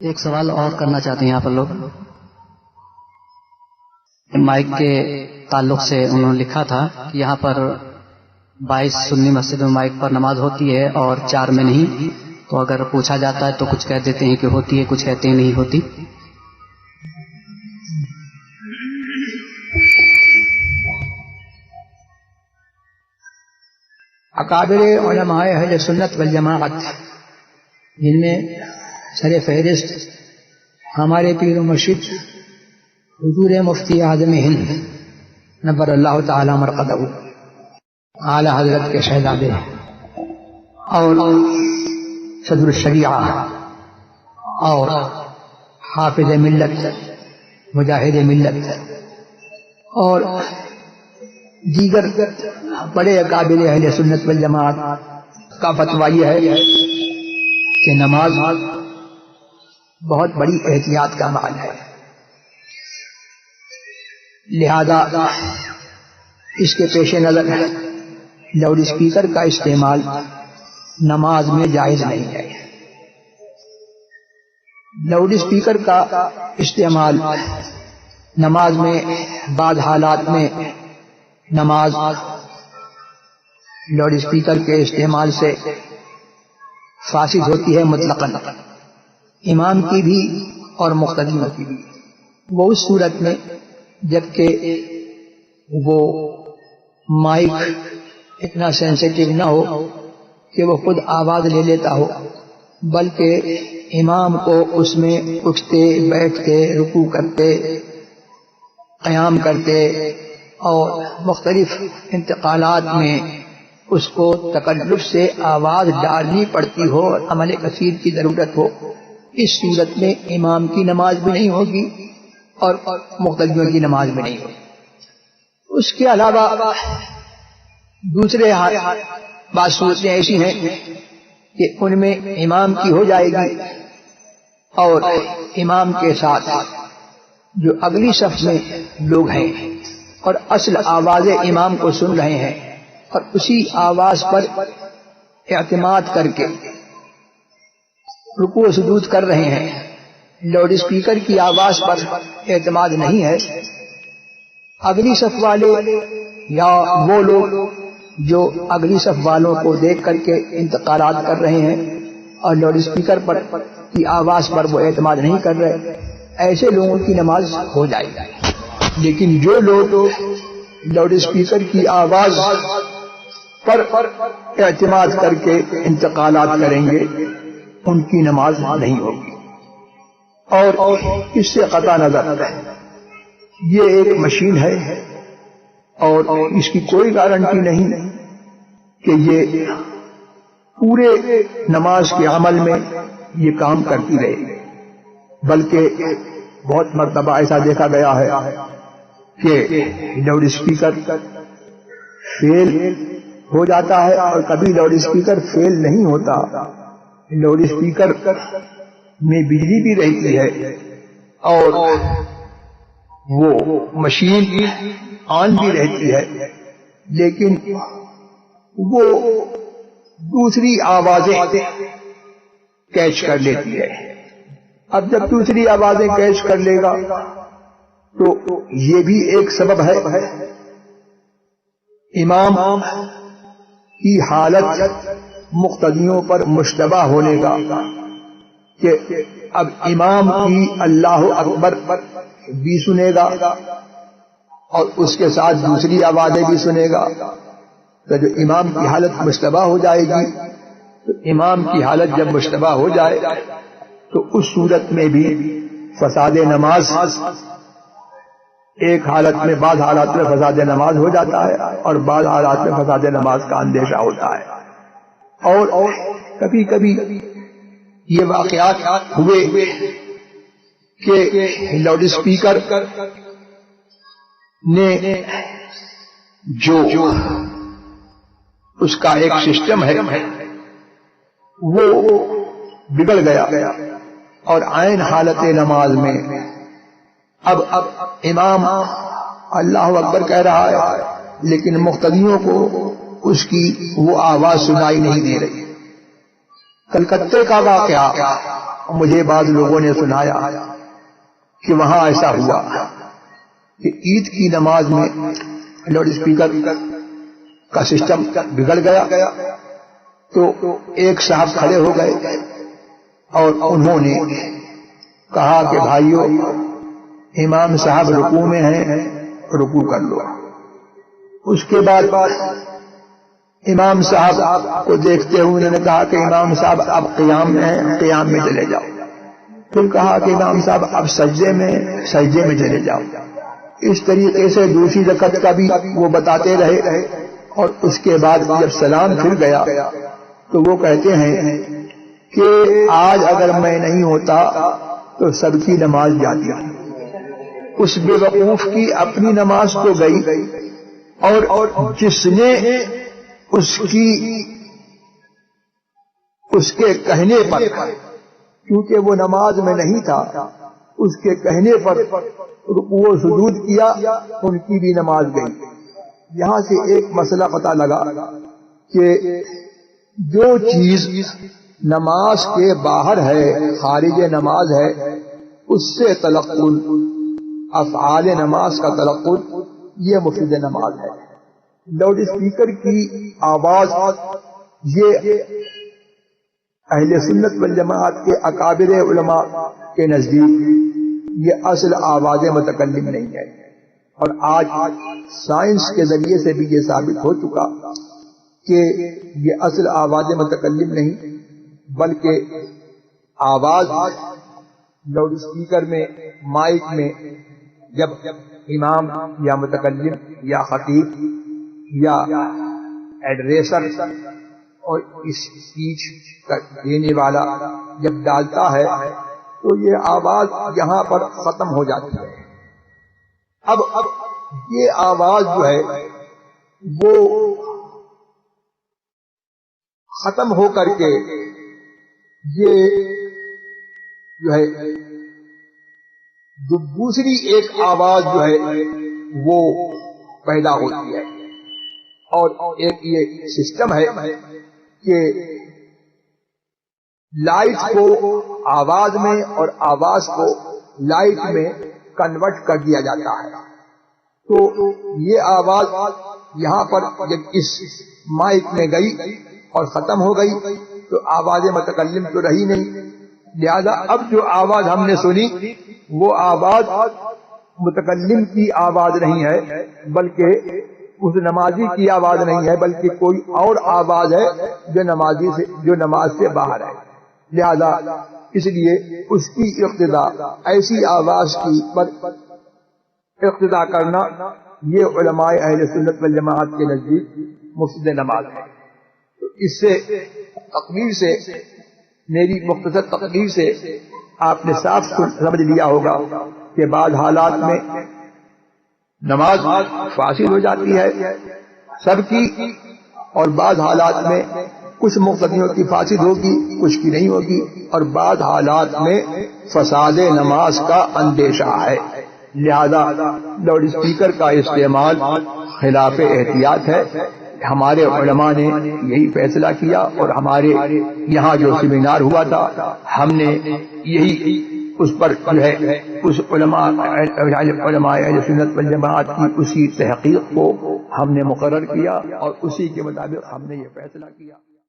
ایک سوال اور کرنا چاہتے ہیں یہاں پر لوگ مائک کے تعلق سے. انہوں نے لکھا تھا کہ یہاں پر 22 سنی مسجد میں مائک پر نماز ہوتی ہے اور 4 میں نہیں، تو اگر پوچھا جاتا ہے تو کچھ کہہ دیتے ہیں کہ ہوتی ہے، کچھ کہتے ہیں نہیں ہوتی. اکابر علماء اہل سنت والجماعت جن میں سر فہرست ہمارے پیر و مرشد حضور مفتی اعظم ہند نبر اللہ تعالی مرقدہ اعلی حضرت کے شہزادے اور صدر الشریعہ اور حافظ ملت مجاہد ملت اور دیگر بڑے اکابر اہل سنت والجماعت کا فتویٰ یہ ہے کہ نماز بہت بڑی احتیاط کا عمل ہے، لہذا اس کے پیش نظر لاؤڈ اسپیکر کا استعمال نماز میں جائز نہیں ہے. لاؤڈ اسپیکر کا استعمال نماز میں بعض حالات میں نماز لاؤڈ اسپیکر کے استعمال سے فاسد ہوتی ہے مطلقاً، امام کی بھی اور مقتدیوں کی بھی. وہ اس صورت میں جبکہ وہ مائک اتنا سینسیٹیو نہ ہو کہ وہ خود آواز لے لیتا ہو، بلکہ امام کو اس میں اٹھتے بیٹھتے رکوع کرتے قیام کرتے اور مختلف انتقالات میں اس کو تکلف سے آواز ڈالنی پڑتی ہو اور عمل کثیر کی ضرورت ہو. اس صورت میں امام کی نماز بھی نہیں ہوگی اور مقتدیوں کی نماز بھی نہیں ہوگی. اس کے علاوہ دوسرے بعض صورتیں ایسی ہیں کہ ان میں امام کی ہو جائے گی اور امام کے ساتھ جو اگلی صف میں لوگ ہیں اور اصل آواز امام کو سن رہے ہیں اور اسی آواز پر اعتماد کر کے رکوع و سجود کر رہے ہیں، لاؤڈ اسپیکر کی آواز پر اعتماد نہیں ہے، اگلی صف والے یا وہ لوگ جو اگلی صف والوں کو دیکھ کر کے انتقالات کر رہے ہیں اور لاؤڈ اسپیکر پر کی آواز پر وہ اعتماد نہیں کر رہے، ایسے لوگوں کی نماز ہو جائے گی. لیکن جو لوگ لاؤڈ اسپیکر کی آواز پر اعتماد کر کے انتقالات کریں گے ان کی نماز نہیں ہوگی. اور اس سے قطع نظر یہ ایک مشین ہے اور اس کی کوئی گارنٹی نہیں کہ یہ پورے نماز کے عمل میں یہ کام کرتی رہے، بلکہ بہت مرتبہ ایسا دیکھا گیا ہے کہ لاؤڈ اسپیکر فیل ہو جاتا ہے اور کبھی لاؤڈ اسپیکر فیل نہیں ہوتا. لاؤڈ اسپیکر میں بجلی بھی رہتی ہے اور وہ مشین آن بھی رہتی ہے، لیکن وہ دوسری آوازیں کیچ کر لیتی ہے. اب جب دوسری آوازیں کیچ کر لے گا تو یہ بھی ایک سبب ہے امام کی حالت مقتدیوں پر مشتبہ ہونے کا کہ اب امام کی اللہ اکبر بھی سنے گا اور اس کے ساتھ دوسری آوازیں بھی سنے گا. تو جو امام کی حالت مشتبہ ہو جائے گی، تو امام کی حالت جب مشتبہ ہو جائے تو اس صورت میں بھی فساد نماز ایک حالت میں بعض حالات میں فساد نماز ہو جاتا ہے اور بعض حالات میں فساد نماز کا اندیشہ ہوتا ہے. اور کبھی کبھی یہ واقعات ہوئے کہ لاؤڈ اسپیکر نے جو اس کا ایک سسٹم ہے وہ بگڑ گیا اور عین حالت نماز میں اب امام اللہ اکبر کہہ رہا ہے لیکن مقتدیوں کو اس کی وہ آواز سنائی نہیں دے رہی. کلکتے کا واقعہ مجھے بعض لوگوں نے سنایا کہ وہاں ایسا ہوا کہ عید کی نماز میں لاؤڈ اسپیکر کا سسٹم بگڑ گیا، تو ایک صاحب کھڑے ہو گئے اور انہوں نے کہا کہ بھائیو، امام صاحب رکوع میں ہیں، رکوع کر لو۔ اس کے بعد امام صاحب کو دیکھتے ہوئے انہوں نے کہا کہ امام صاحب اب قیام میں ہیں، قیام میں چلے جاؤ۔ پھر کہا کہ امام صاحب اب سجدے میں چلے جاؤ۔ اس طریقے سے دوسری رکعت کا بھی وہ بتاتے رہے، اور اس کے بعد جب سلام پھر گیا تو وہ کہتے ہیں کہ آج اگر میں نہیں ہوتا تو سب کی نماز جاتی۔ اس بے وقوف کی اپنی نماز تو گئی، اور جس نے اس کے کہنے پر، کیونکہ وہ نماز میں نہیں تھا، اس کے کہنے پر رکوع و سجود کیا، ان کی بھی نماز گئی۔ یہاں سے ایک مسئلہ پتہ لگا کہ جو چیز نماز کے باہر ہے، خارج نماز ہے، اس سے تلقل، افعال نماز کا تلقل، یہ مفید نماز ہے۔ لاؤڈ اسپیکر کی آواز یہ اہل سنت والجماعت کے اکابر علماء کے نزدیک یہ اصل آواز متکلم نہیں ہے، اور آج سائنس کے ذریعے سے بھی یہ ثابت ہو چکا کہ یہ اصل آواز متکلم نہیں، بلکہ آواز لاؤڈ اسپیکر میں، مائک میں، جب امام یا متکلم یا خطیب یا ایڈریسر اور اسپیچ دینے والا جب ڈالتا ہے تو یہ آواز یہاں پر ختم ہو جاتی ہے۔ اب یہ آواز جو ہے وہ ختم ہو کر کے یہ جو ہے جو دوسری ایک آواز جو ہے وہ پیدا ہوتی ہے، اور ایک یہ سسٹم ہے کہ لائٹ کو آواز میں اور آواز کو لائٹ میں کنورٹ کر دیا جاتا ہے۔ تو یہ آواز یہاں پر جب اس مائک میں گئی اور ختم ہو گئی تو آواز متکلم تو رہی نہیں، لہذا اب جو آواز ہم نے سنی وہ آواز متکلم کی آواز نہیں ہے، بلکہ اس نمازی کی آواز نہیں ہے، بلکہ کوئی اور آواز ہے جو نماز سے باہر ہے۔ لہذا اس لیے اس کی اقتدا، ایسی آواز کی پر اقتدا کرنا، یہ علماء اہل سنت والجماعت کے نزدیک مفسد نماز ہے۔ تو اس سے تقریر سے، میری مختصر تقریر سے آپ نے صاف سمجھ لیا ہوگا کہ بعض حالات میں نماز فاسد ہو جاتی ہے سب کی، اور بعض حالات میں کچھ مقتدیوں کی فاسد ہوگی، کچھ کی نہیں ہوگی، اور بعض حالات میں فساد نماز کا اندیشہ ہے۔ لہذا لاؤڈ اسپیکر کا استعمال خلاف احتیاط ہے۔ ہمارے علماء نے یہی فیصلہ کیا، اور ہمارے یہاں جو سیمینار ہوا تھا ہم نے یہی اس پر جو ہے اس علماء اہل سنت والجماعت کی اسی تحقیق کو ہم نے مقرر کیا، اور اسی کے مطابق ہم نے یہ فیصلہ کیا۔